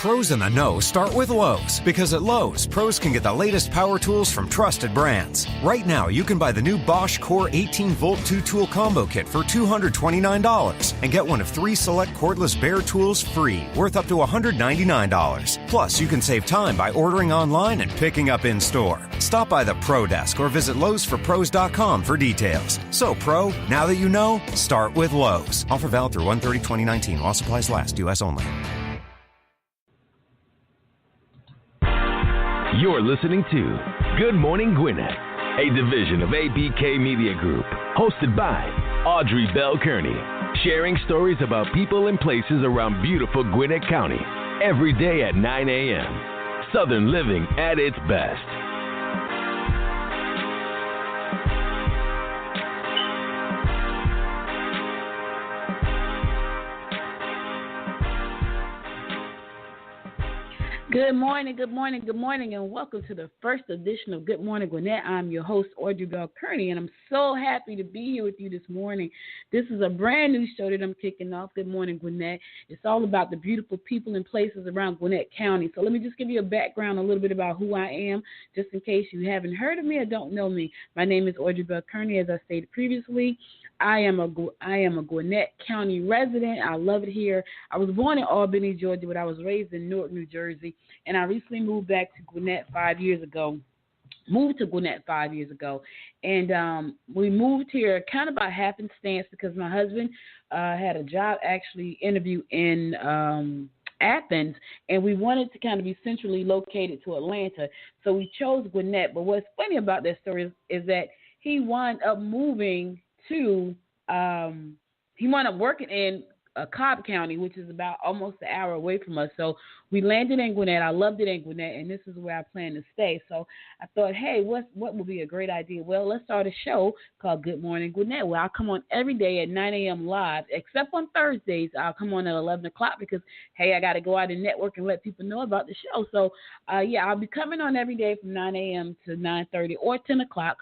Pros in the know start with Lowe's, because at Lowe's, pros can get the latest power tools from trusted brands. Right now, you can buy the new Bosch Core 18-volt 2-tool combo kit for $229 and get one of 3 select cordless Bear tools free, worth up to $199. Plus, you can save time by ordering online and picking up in-store. Stop by the Pro Desk or visit Lowe'sForPros.com for details. So, Pro, now that you know, start with Lowe's. Offer valid through 1/30/2019 while supplies last. U.S. only. You're listening to Good Morning Gwinnett, a division of ABK Media Group, hosted by Audrey Bell Kearney, sharing stories about people and places around beautiful Gwinnett County every day at 9 a.m. Southern living at its best. Good morning, good morning, good morning, and welcome to the first edition of Good Morning Gwinnett. I'm your host, Audrey Bell Kearney, and I'm so happy to be here with you this morning. This is a brand new show that I'm kicking off, Good Morning Gwinnett. It's all about the beautiful people and places around Gwinnett County. So let me just give you a background, a little bit about who I am, just in case you haven't heard of me or don't know me. My name is Audrey Bell Kearney, as I stated previously. I am a Gwinnett County resident. I love it here. I was born in Albany, Georgia, but I was raised in Newark, New Jersey, and I recently moved back to Gwinnett 5 years ago. And we moved here kind of by happenstance because my husband had a job actually interview in Athens, and we wanted to kind of be centrally located to Atlanta, so we chose Gwinnett. But what's funny about that story is that he wound up moving to he wound up working in Cobb County, which is about almost an hour away from us. So we landed in Gwinnett. I loved it in Gwinnett, and this is where I plan to stay. So I thought, hey, what would be a great idea? Well, let's start a show called Good Morning Gwinnett, where I'll come on every day at 9 a.m. live, except on Thursdays. I'll come on at 11 o'clock because, hey, I got to go out and network and let people know about the show. So, I'll be coming on every day from 9 a.m. to 9:30 or 10 o'clock.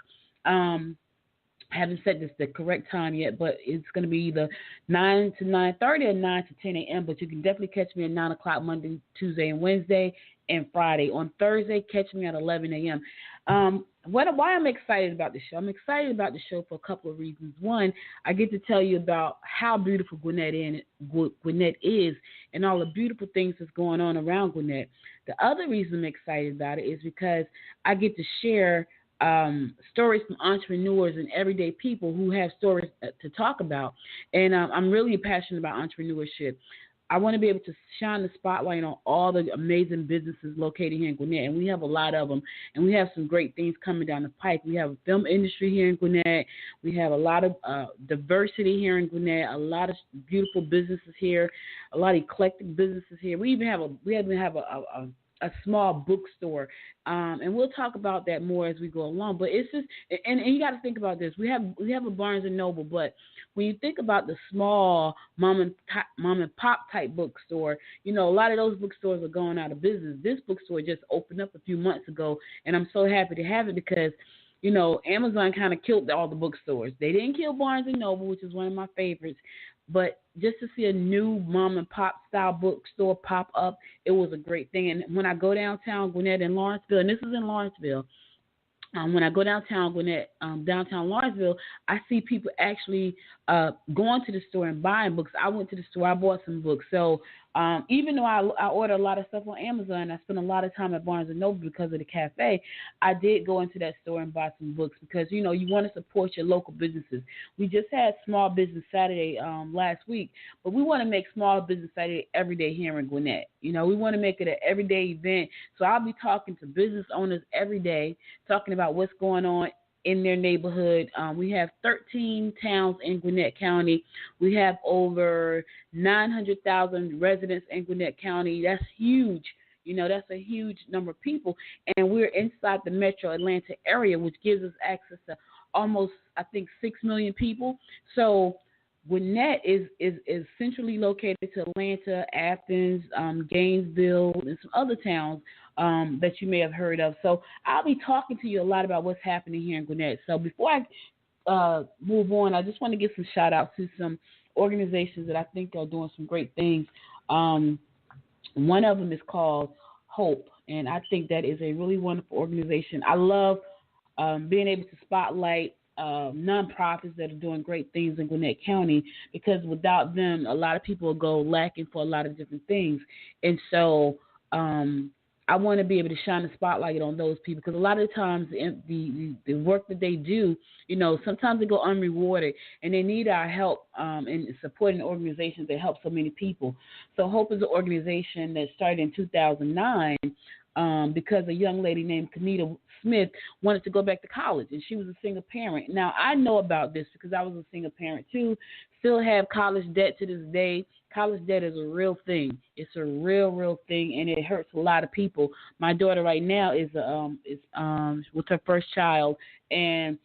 I haven't set this the correct time yet, but it's going to be either 9 to 9:30 or 9 to 10 a.m., but you can definitely catch me at 9 o'clock Monday, Tuesday, and Wednesday, and Friday. On Thursday, catch me at 11 a.m. Why I'm excited about the show? I'm excited about the show for a couple of reasons. One, I get to tell you about how beautiful Gwinnett is and all the beautiful things that's going on around Gwinnett. The other reason I'm excited about it is because I get to share stories from entrepreneurs and everyday people who have stories to talk about. And I'm really passionate about entrepreneurship. I want to be able to shine the spotlight on all the amazing businesses located here in Gwinnett, and we have a lot of them, and we have some great things coming down the pike. We have a film industry here in Gwinnett. We have a lot of diversity here in Gwinnett, a lot of beautiful businesses here, a lot of eclectic businesses here. We even have a small bookstore, and we'll talk about that more as we go along. But it's just, and you got to think about this. We have a Barnes and Noble, but when you think about the small mom and pop type bookstore, a lot of those bookstores are going out of business. This bookstore just opened up a few months ago, and I'm so happy to have it because, Amazon kind of killed all the bookstores. They didn't kill Barnes and Noble, which is one of my favorites. But just to see a new mom and pop style bookstore pop up, it was a great thing. And when I go downtown Gwinnett and Lawrenceville, and this is in Lawrenceville, when I go downtown Gwinnett, downtown Lawrenceville, I see people actually going to the store and buying books. I went to the store, I bought some books. So even though I order a lot of stuff on Amazon, I spend a lot of time at Barnes & Noble because of the cafe, I did go into that store and buy some books because, you want to support your local businesses. We just had Small Business Saturday last week, but we want to make Small Business Saturday every day here in Gwinnett. We want to make it an everyday event. So I'll be talking to business owners every day, talking about what's going on in their neighborhood. We have 13 towns in Gwinnett County. We have over 900,000 residents in Gwinnett County. That's huge. That's a huge number of people. And we're inside the metro Atlanta area, which gives us access to almost, I think, 6 million people. So Gwinnett is centrally located to Atlanta, Athens, Gainesville, and some other towns that you may have heard of. So I'll be talking to you a lot about what's happening here in Gwinnett. So before I move on, I just want to give some shout outs to some organizations that I think are doing some great things. One of them is called Hope, and I think that is a really wonderful organization. I love being able to spotlight nonprofits that are doing great things in Gwinnett County, because without them, a lot of people will go lacking for a lot of different things. And so I want to be able to shine the spotlight on those people, because a lot of the times the work that they do, sometimes they go unrewarded, and they need our help in supporting organizations that help so many people. So Hope is an organization that started in 2009 because a young lady named Kanita Smith wanted to go back to college, and she was a single parent. Now, I know about this because I was a single parent too, still have college debt to this day. College debt is a real thing. It's a real thing, and it hurts a lot of people. My daughter right now is with her first child, and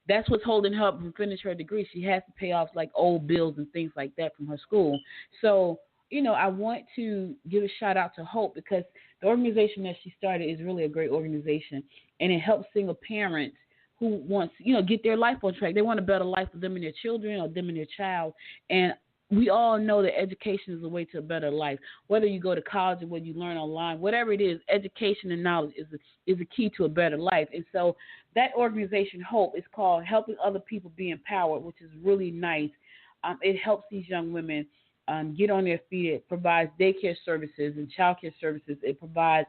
that's what's holding her up from finish her degree. She has to pay off like old bills and things like that from her school. So, I want to give a shout out to Hope, because the organization that she started is really a great organization, and it helps single parents who want to, get their life on track. They want a better life for them and their children, or them and their child. And we all know that education is a way to a better life. Whether you go to college or whether you learn online, whatever it is, education and knowledge is a key to a better life. And so that organization, Hope, is called Helping Other People Be Empowered, which is really nice. It helps these young women get on their feet. It provides daycare services and childcare services. It provides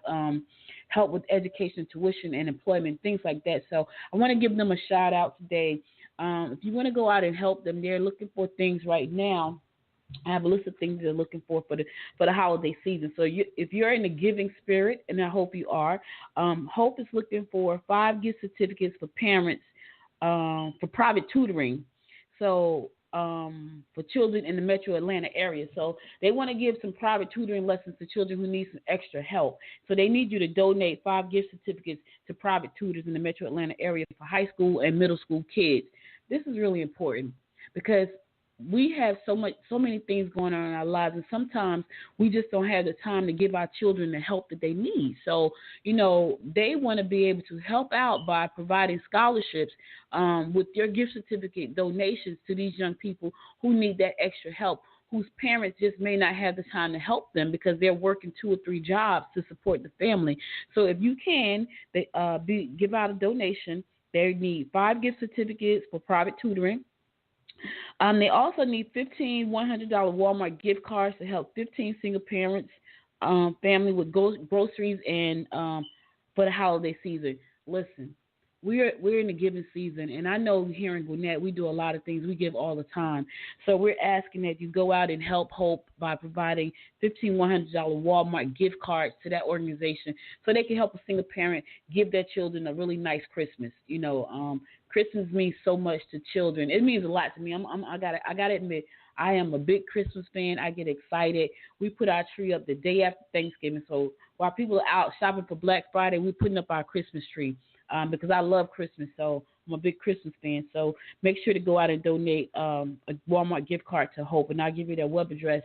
help with education, tuition, and employment, things like that. So I want to give them a shout out today. If you want to go out and help them, they're looking for things right now. I have a list of things they're looking for the holiday season. So if you're in the giving spirit, and I hope you are, Hope is looking for 5 gift certificates for parents for private tutoring. So for children in the metro Atlanta area. So they want to give some private tutoring lessons to children who need some extra help. So they need you to donate 5 gift certificates to private tutors in the metro Atlanta area for high school and middle school kids. This is really important, because we have so many things going on in our lives, and sometimes we just don't have the time to give our children the help that they need. So, they want to be able to help out by providing scholarships with your gift certificate donations to these young people who need that extra help, whose parents just may not have the time to help them because they're working 2 or 3 jobs to support the family. So if you can, give out a donation. They need 5 gift certificates for private tutoring. They also need 15 $100 Walmart gift cards to help 15 single parents, family with groceries and for the holiday season. Listen, we're in the giving season, and I know here in Gwinnett we do a lot of things. We give all the time. So we're asking that you go out and help Hope by providing 15 $100 Walmart gift cards to that organization, so they can help a single parent give their children a really nice Christmas. Christmas means so much to children. It means a lot to me. I gotta admit, I am a big Christmas fan. I get excited. We put our tree up the day after Thanksgiving. So while people are out shopping for Black Friday, we're putting up our Christmas tree because I love Christmas. So I'm a big Christmas fan. So make sure to go out and donate a Walmart gift card to Hope, and I'll give you their web address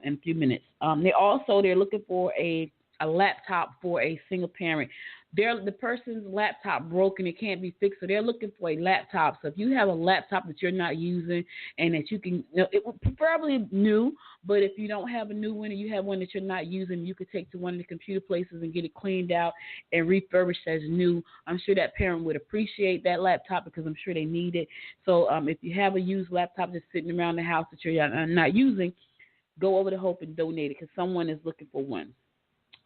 in a few minutes. They're looking for a laptop for a single parent. The person's laptop broke and it can't be fixed, so they're looking for a laptop. So if you have a laptop that you're not using and that you can, it would preferably new, but if you don't have a new one and you have one that you're not using, you could take to one of the computer places and get it cleaned out and refurbished as new. I'm sure that parent would appreciate that laptop because I'm sure they need it. So if you have a used laptop just sitting around the house that you're not using, go over to Hope and donate it because someone is looking for one.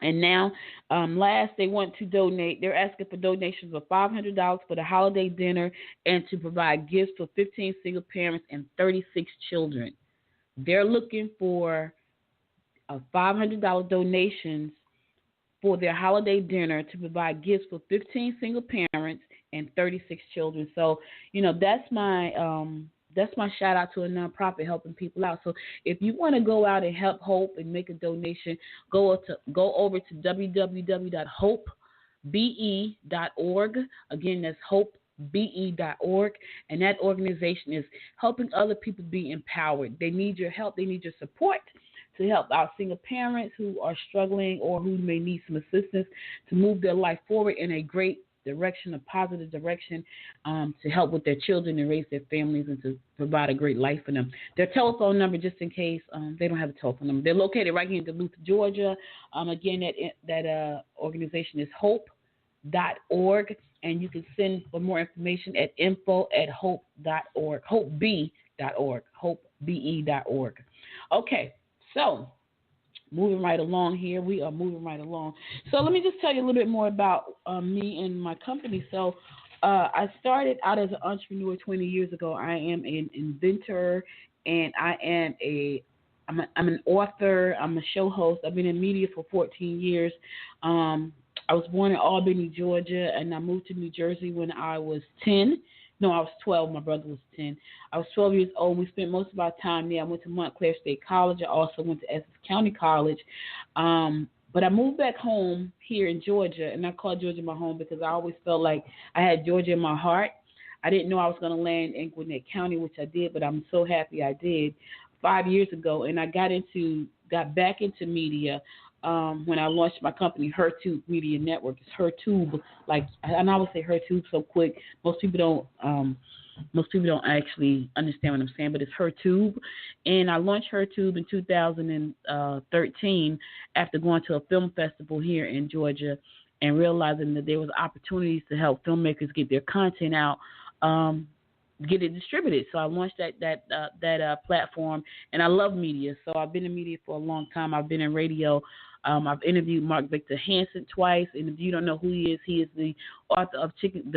And now, last, they want to donate. They're asking for donations of $500 for the holiday dinner and to provide gifts for 15 single parents and 36 children. They're looking for $500 donations for their holiday dinner to provide gifts for 15 single parents and 36 children. So, that's my shout out to a nonprofit helping people out. So if you want to go out and help Hope and make a donation, go over to www.hopebe.org. Again, that's hopebe.org, and that organization is helping other people be empowered. They need your help. They need your support to help our single parents who are struggling or who may need some assistance to move their life forward in a great direction, a positive direction, to help with their children and raise their families and to provide a great life for them. Their telephone number, just in case they don't have a telephone number, they're located right here in Duluth, Georgia. Again, that organization is hope.org, and you can send for more information at info@hope.org, hope.be.org, hope.be.org. Okay, so moving right along here. We are moving right along. So let me just tell you a little bit more about me and my company. So I started out as an entrepreneur 20 years ago. I am an inventor, and I'm an author. I'm a show host. I've been in media for 14 years. I was born in Albany, Georgia, and I moved to New Jersey when I was 10. No, I was 12. My brother was 10. I was 12 years old. We spent most of our time there. I went to Montclair State College. I also went to Essex County College. But I moved back home here in Georgia, and I call Georgia my home because I always felt like I had Georgia in my heart. I didn't know I was going to land in Gwinnett County, which I did, but I'm so happy I did 5 years ago. And I got back into media when I launched my company, HerTube Media Network. It's HerTube, and I would say HerTube so quick. Most people don't actually understand what I'm saying, but it's HerTube. And I launched HerTube in 2013 after going to a film festival here in Georgia and realizing that there was opportunities to help filmmakers get their content out, get it distributed. So I launched that platform, and I love media. So I've been in media for a long time. I've been in radio. I've interviewed Mark Victor Hansen twice, and if you don't know who he is the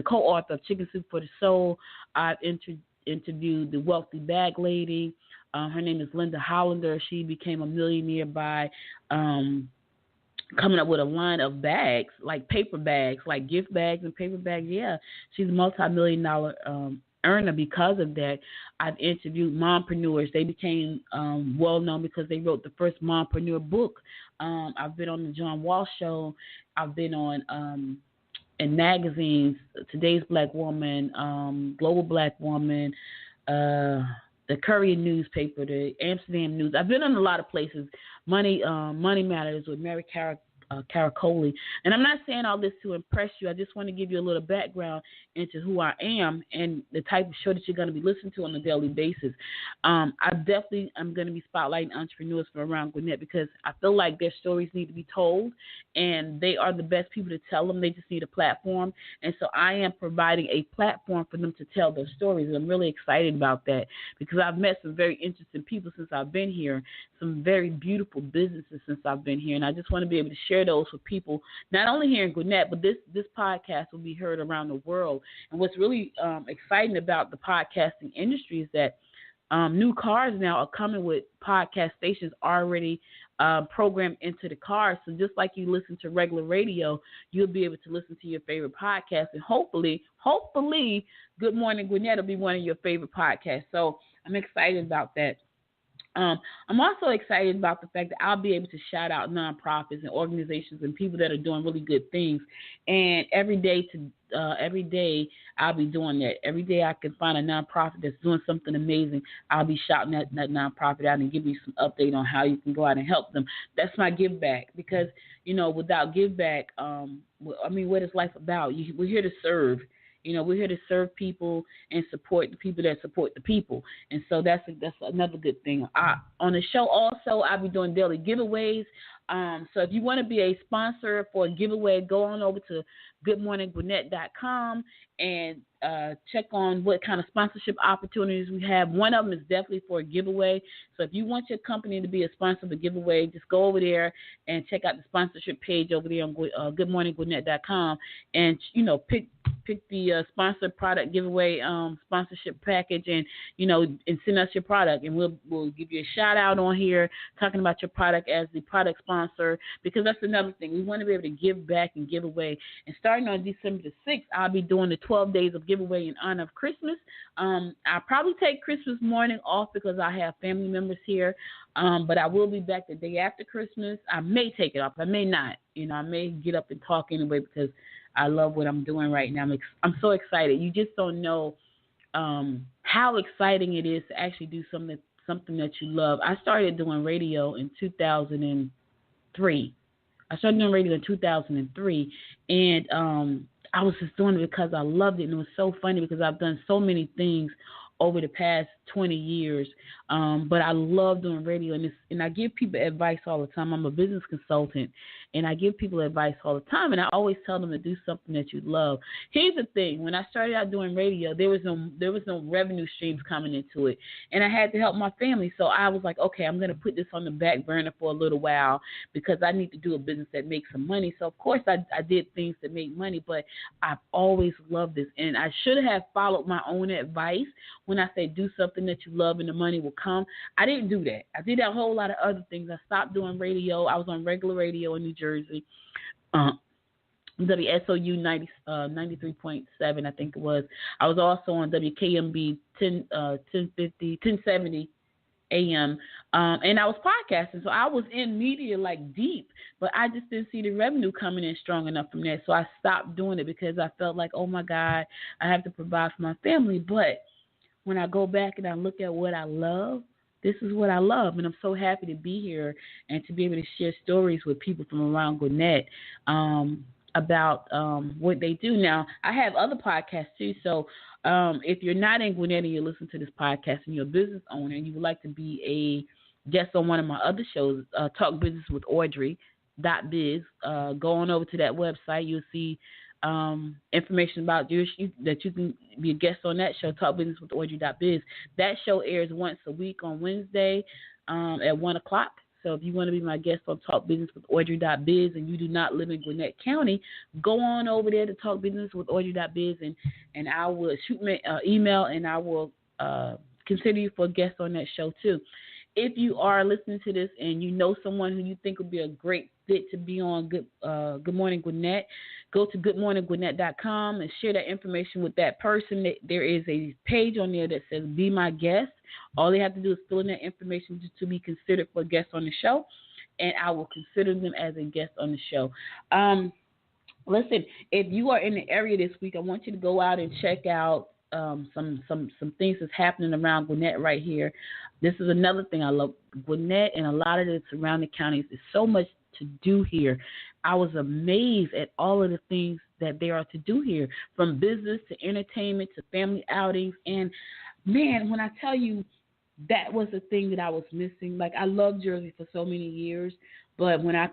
co-author of Chicken Soup for the Soul. I've interviewed the wealthy bag lady. Her name is Linda Hollander. She became a millionaire by coming up with a line of bags, like paper bags, like gift bags and paper bags. Yeah, she's a multi-million-dollar earner because of that. I've interviewed mompreneurs. They became well-known because they wrote the first mompreneur book. I've been on the John Walsh Show. I've been on in magazines, Today's Black Woman, Global Black Woman, the Courier newspaper, the Amsterdam News. I've been on a lot of places. Money Matters with Mary Caracoli. And I'm not saying all this to impress you. I just want to give you a little background into who I am and the type of show that you're going to be listening to on a daily basis. I definitely am going to be spotlighting entrepreneurs from around Gwinnett because I feel like their stories need to be told, and they are the best people to tell them. They just need a platform. And so I am providing a platform for them to tell their stories. And I'm really excited about that because I've met some very interesting people since I've been here, some very beautiful businesses since I've been here. And I just want to be able to share those with people, not only here in Gwinnett, but this podcast will be heard around the world. And what's really exciting about the podcasting industry is that new cars now are coming with podcast stations already programmed into the car. So just like you listen to regular radio, you'll be able to listen to your favorite podcast. And hopefully, Good Morning Gwinnett will be one of your favorite podcasts. So I'm excited about that. I'm also excited about the fact that I'll be able to shout out nonprofits and organizations and people that are doing really good things. And every day I'll be doing that. Every day I can find a nonprofit that's doing something amazing. I'll be shouting that nonprofit out and giving you some update on how you can go out and help them. That's my give back because, without give back, what is life about? We're here to serve. We're here to serve people and support the people that support the people. And so that's another good thing. On the show also, I'll be doing daily giveaways. So if you want to be a sponsor for a giveaway, go on over to goodmorninggwinnett.com and check on what kind of sponsorship opportunities we have. One of them is definitely for a giveaway. So if you want your company to be a sponsor of a giveaway, just go over there and check out the sponsorship page over there on goodmorninggwinnett.com and, pick the sponsored product giveaway sponsorship package and send us your product, and we'll give you a shout out on here talking about your product as the product sponsor, because that's another thing. We want to be able to give back and give away. And starting on December the 6th, I'll be doing the 12 days of giveaway in honor of Christmas. I'll probably take Christmas morning off because I have family members here, but I will be back the day after Christmas. I may take it off. I may not. I may get up and talk anyway because I love what I'm doing right now. I'm so excited. You just don't know how exciting it is to actually do something that you love. I started doing radio in 2003. And I was just doing it because I loved it, and it was so funny because I've done so many things over the past 20 years, but I love doing radio, and I give people advice all the time. I'm a business consultant, and I give people advice all the time, and I always tell them to do something that you love. Here's the thing: when I started out doing radio, there was no revenue streams coming into it, and I had to help my family. So I was like, okay, I'm going to put this on the back burner for a little while because I need to do a business that makes some money. So of course I did things that make money, but I've always loved this, and I should have followed my own advice. When I say do something that you love and the money will come, I didn't do that. I did a whole lot of other things. I stopped doing radio. I was on regular radio in New Jersey, WSOU 93.7, I think it was. I was also on WKMB 1070 AM, and I was podcasting. So I was in media like deep, but I just didn't see the revenue coming in strong enough from that. So I stopped doing it because I felt like, oh my God, I have to provide for my family. But when I go back and I look at what I love, this is what I love, and I'm so happy to be here and to be able to share stories with people from around Gwinnett about what they do. Now, I have other podcasts too, so if you're not in Gwinnett and you listen to this podcast and you're a business owner and you would like to be a guest on one of my other shows, Talk Business with Audrey.biz, go on over to that website. You'll see information about that you can be a guest on that show, Talk Business with Audrey.biz. That show airs once a week on Wednesday at 1 o'clock. So if you want to be my guest on Talk Business with Audrey.biz and you do not live in Gwinnett County, go on over there to Talk Business with Audrey.biz and I will shoot me an email and I will consider you for a guest on that show too. If you are listening to this and you know someone who you think would be a great fit to be on Good Morning Gwinnett, go to goodmorninggwinnett.com and share that information with that person. There is a page on there that says Be My Guest. All they have to do is fill in that information to be considered for a guest on the show, and I will consider them as a guest on the show. Listen, if you are in the area this week, I want you to go out and check out some things that's happening around Gwinnett right here. This is another thing I love. Gwinnett and a lot of the surrounding counties, there's so much to do here. I was amazed at all of the things that there are to do here, from business to entertainment to family outings. And man, when I tell you that was the thing that I was missing. Like, I loved Jersey for so many years, but when I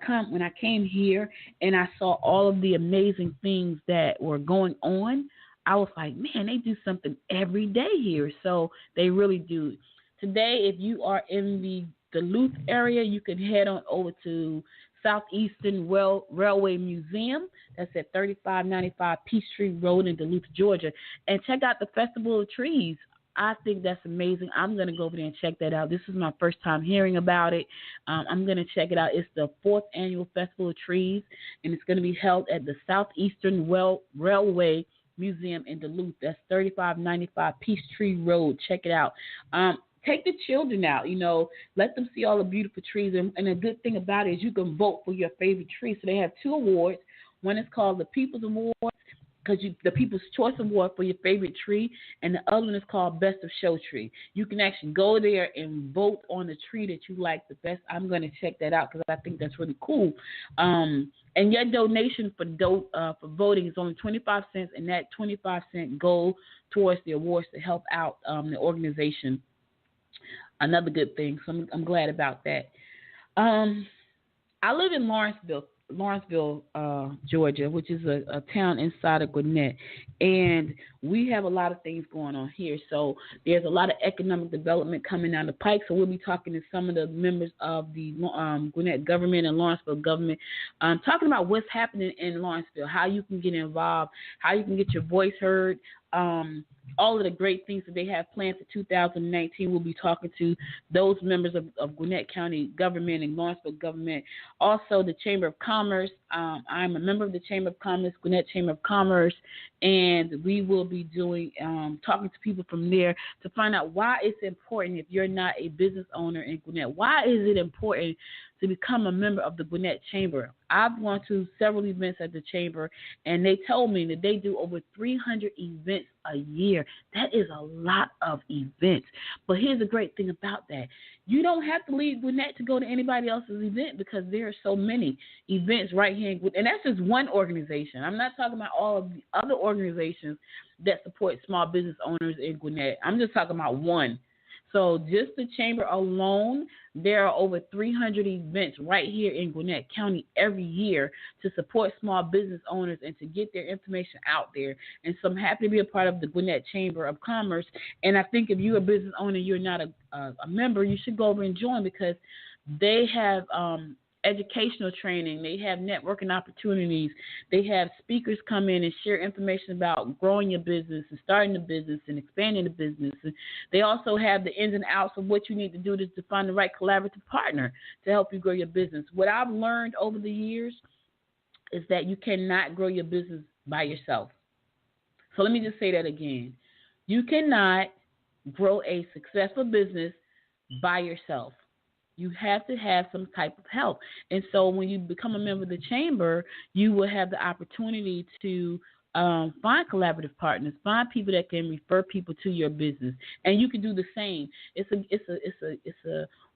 came here and I saw all of the amazing things that were going on, I was like, man, they do something every day here. So they really do. Today, if you are in the Duluth area, you can head on over to Southeastern Railway Museum. That's at 3595 Peachtree Road in Duluth, Georgia. And check out the Festival of Trees. I think that's amazing. I'm going to go over there and check that out. This is my first time hearing about it. I'm going to check it out. It's the 4th Annual Festival of Trees, and it's going to be held at the Southeastern Railway Museum in Duluth. That's 3595 Peachtree Road. Check it out. Take the children out, let them see all the beautiful trees. And the good thing about it is you can vote for your favorite tree. So they have 2 awards. One is called the People's Award, the People's Choice Award for your favorite tree, and the other one is called Best of Show Tree. You can actually go there and vote on the tree that you like the best. I'm going to check that out because I think that's really cool. And your donation for voting is only 25 cents, and that 25 cents go towards the awards to help out the organization. Another good thing, so I'm glad about that. I live in Lawrenceville, Georgia, which is a town inside of Gwinnett, and we have a lot of things going on here. So there's a lot of economic development coming down the pike. So we'll be talking to some of the members of the Gwinnett government and Lawrenceville government, talking about what's happening in Lawrenceville, how you can get involved, how you can get your voice heard. All of the great things that they have planned for 2019. We'll be talking to those members of Gwinnett County government and Lawrenceville government. Also, the Chamber of Commerce. I'm a member of the Chamber of Commerce, Gwinnett Chamber of Commerce, and we will be talking to people from there to find out why it's important, if you're not a business owner in Gwinnett, why is it important to become a member of the Gwinnett Chamber. I've gone to several events at the Chamber, and they told me that they do over 300 events a year. That is a lot of events. But here's the great thing about that. You don't have to leave Gwinnett to go to anybody else's event because there are so many events right here in Gwinnett. And that's just one organization. I'm not talking about all of the other organizations that support small business owners in Gwinnett. I'm just talking about one. So just the Chamber alone, there are over 300 events right here in Gwinnett County every year to support small business owners and to get their information out there. And so I'm happy to be a part of the Gwinnett Chamber of Commerce. And I think if you're a business owner, you're not a member, you should go over and join because they have educational training. They have networking opportunities. They have speakers come in and share information about growing your business and starting the business and expanding the business. And they also have the ins and outs of what you need to do to find the right collaborative partner to help you grow your business. What I've learned over the years is that you cannot grow your business by yourself. So let me just say that again. You cannot grow a successful business by yourself. You have to have some type of help. And so when you become a member of the Chamber, you will have the opportunity to find collaborative partners, find people that can refer people to your business. And you can do the same. It's a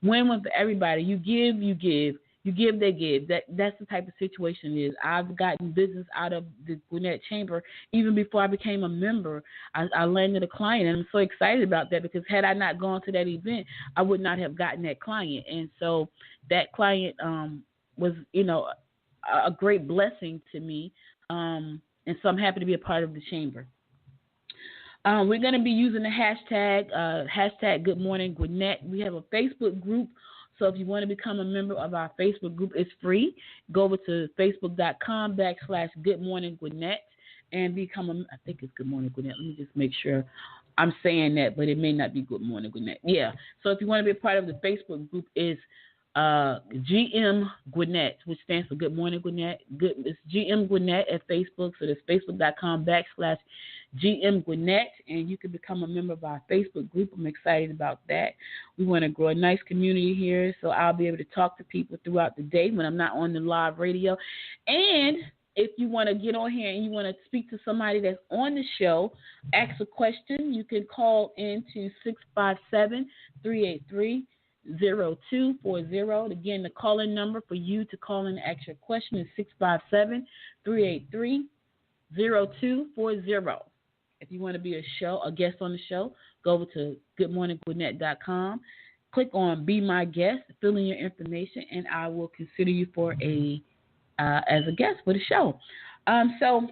win-win for everybody. You give, they give. That's the type of situation it is. I've gotten business out of the Gwinnett Chamber even before I became a member. I landed a client, and I'm so excited about that because had I not gone to that event, I would not have gotten that client. And so that client was, a great blessing to me. And so I'm happy to be a part of the Chamber. We're going to be using the hashtag Good Morning Gwinnett. We have a Facebook group. So if you want to become a member of our Facebook group, it's free. Go over to facebook.com/Good Morning Gwinnett and become I think it's Good Morning Gwinnett. Let me just make sure I'm saying that, but it may not be Good Morning Gwinnett. Yeah. So if you want to be a part of the Facebook group, it's GM Gwinnett, which stands for Good Morning Gwinnett. It's GM Gwinnett at Facebook. So that's facebook.com/GM Gwinnett, and you can become a member of our Facebook group. I'm excited about that. We want to grow a nice community here, so I'll be able to talk to people throughout the day when I'm not on the live radio. And if you want to get on here and you want to speak to somebody that's on the show, ask a question, you can call in to 657-383-0240. Again, the call-in number for you to call in and ask your question is 657-383-0240. If you want to be a guest on the show, go over to goodmorninggwinnett.com. Click on Be My Guest, fill in your information, and I will consider you for as a guest for the show. So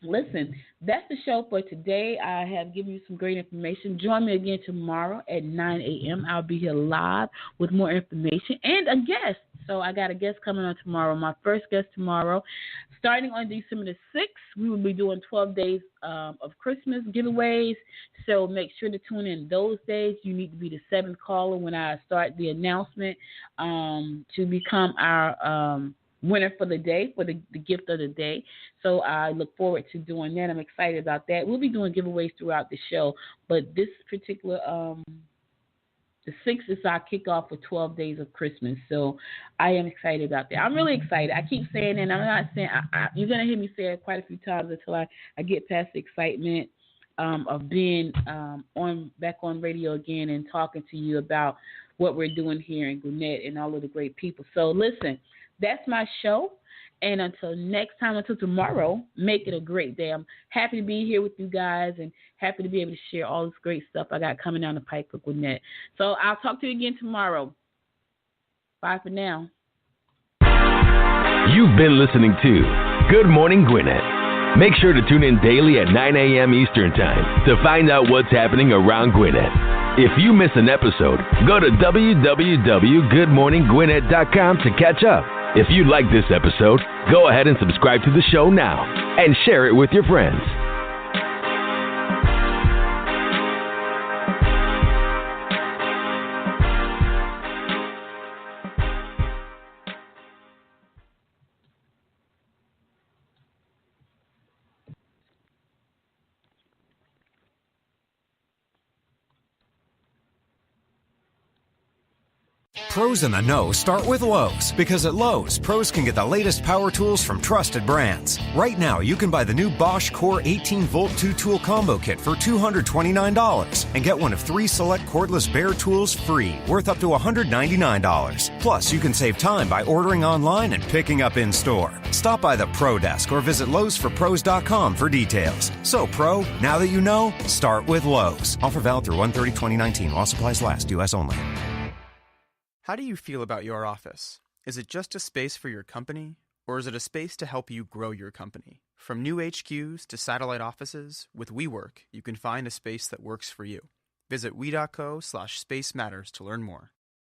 listen, that's the show for today. I have given you some great information. Join me again tomorrow at 9 a.m. I'll be here live with more information and a guest. So I got a guest coming on tomorrow, my first guest tomorrow. Starting on December the 6th, we will be doing 12 days of Christmas giveaways. So make sure to tune in those days. You need to be the 7th caller when I start the announcement to become our winner for the day, for the gift of the day. So I look forward to doing that. I'm excited about that. We'll be doing giveaways throughout the show, but this particular, the 6th is our kickoff for 12 days of Christmas. So I am excited about that. I'm really excited. I keep saying it, and I'm not saying, you're going to hear me say it quite a few times until I get past the excitement of being back on radio again and talking to you about what we're doing here in Gwinnett and all of the great people. So listen, that's my show. And until next time, until tomorrow, make it a great day. I'm happy to be here with you guys and happy to be able to share all this great stuff I got coming down the pike for Gwinnett. So I'll talk to you again tomorrow. Bye for now. You've been listening to Good Morning Gwinnett. Make sure to tune in daily at 9 a.m. Eastern Time to find out what's happening around Gwinnett. If you miss an episode, go to www.goodmorninggwinnett.com to catch up. If you like this episode, go ahead and subscribe to the show now and share it with your friends. Pros in the know start with Lowe's, because at Lowe's, pros can get the latest power tools from trusted brands. Right now, you can buy the new Bosch Core 18-volt 2-tool combo kit for $229 and get one of 3 select cordless bare tools free, worth up to $199. Plus, you can save time by ordering online and picking up in-store. Stop by the Pro Desk or visit LowesForPros.com for details. So, Pro, now that you know, start with Lowe's. Offer valid through 1/30/2019 while supplies last. U.S. only. How do you feel about your office? Is it just a space for your company, or is it a space to help you grow your company? From new HQs to satellite offices, with WeWork, you can find a space that works for you. Visit we.co/Space Matters to learn more.